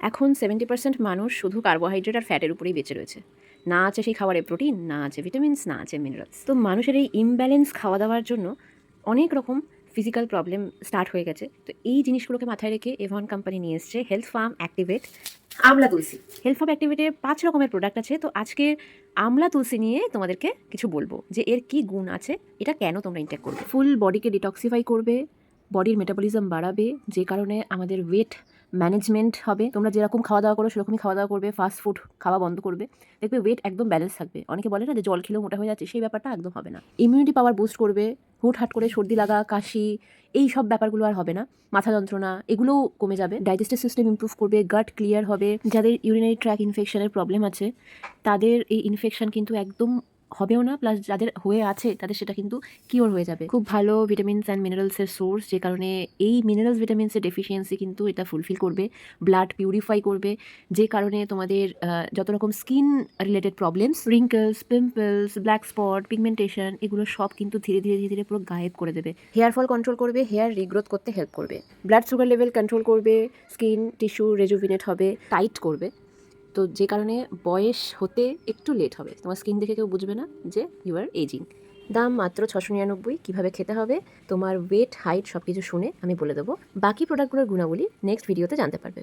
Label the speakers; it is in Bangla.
Speaker 1: এখন 70% মানুষ শুধু কার্বোহাইড্রেট আর ফ্যাটের উপরেই বেঁচে রয়েছে। না আছে সেই খাবারে প্রোটিন, না আছে ভিটামিনস, না আছে মিনারেলস। তো মানুষের এই ইমব্যালেন্স খাওয়া দাওয়ার জন্য অনেক রকম ফিজিক্যাল প্রবলেম স্টার্ট হয়ে গেছে। তো এই জিনিসগুলোকে মাথায় রেখে এভন কোম্পানি নিয়ে এসছে হেলথ ফার্ম অ্যাক্টিভেট আমলা তুলসী। হেলথ ফার্ম অ্যাক্টিভেটে 5 রকমের প্রোডাক্ট আছে। তো আজকে আমলা তুলসী নিয়ে তোমাদেরকে কিছু বলবো যে এর কি গুণ আছে, এটা কেন তোমরা ইনটেক করবে। ফুল বডিকে ডিটক্সিফাই করবে, বডির মেটাবলিজম বাড়াবে, যে কারণে আমাদের ওয়েট ম্যানেজমেন্ট হবে। তোমরা যেরকম খাওয়া দাওয়া করো সেরকমই খাওয়া দাওয়া করবে, ফাস্ট ফুড খাওয়া বন্ধ করবে, দেখবে ওয়েট একদম ব্যালেন্স থাকবে। অনেকে বলে না যে জল খেলেও মোটা হয়ে যাচ্ছে, সেই ব্যাপারটা একদম হবে না। ইমিউনিটি পাওয়ার বুস্ট করবে, হুটহাট করে সর্দি লাগা, কাশি, এই সব ব্যাপারগুলো আর হবে না। মাথা যন্ত্রণা এগুলোও কমে যাবে। ডাইজেস্টিভ সিস্টেম ইমপ্রুভ করবে, গাট ক্লিয়ার হবে। যাদের ইউরিনারি ট্র্যাক ইনফেকশনের প্রবলেম আছে তাদের এই ইনফেকশন কিন্তু একদম হবেও না, প্লাস যাদের হয়ে আছে তাদের সেটা কিন্তু কিওর হয়ে যাবে। খুব ভালো ভিটামিনস অ্যান্ড মিনারেলসের সোর্স, যে কারণে এই মিনারেলস ভিটামিনসের ডেফিসিয়েন্সি কিন্তু এটা ফুলফিল করবে, ব্লাড পিউরিফাই করবে, যে কারণে তোমাদের যত রকম skin related problems, wrinkles, pimples, black spot, pigmentation, এগুলো সব কিন্তু ধীরে ধীরে ধীরে ধীরে পুরো গায়েব করে দেবে। হেয়ার ফল কন্ট্রোল করবে, হেয়ার রিগ্রোথ করতে হেল্প করবে, ব্লাড সুগার লেভেল কন্ট্রোল করবে, স্কিন টিস্যু রেজুভিনেট হবে, টাইট করবে। তো যে কারণে বয়স হতে একটু লেট হবে, তোমার স্কিন দেখে কেউ বুঝবে না যে ইউ আর এজিং। দাম মাত্র 699। কীভাবে খেতে হবে, তোমার ওয়েট, হাইট সব কিছু শুনে আমি বলে দেবো। বাকি প্রোডাক্টগুলোর গুণাবলী নেক্সট ভিডিওতে জানতে পারবে।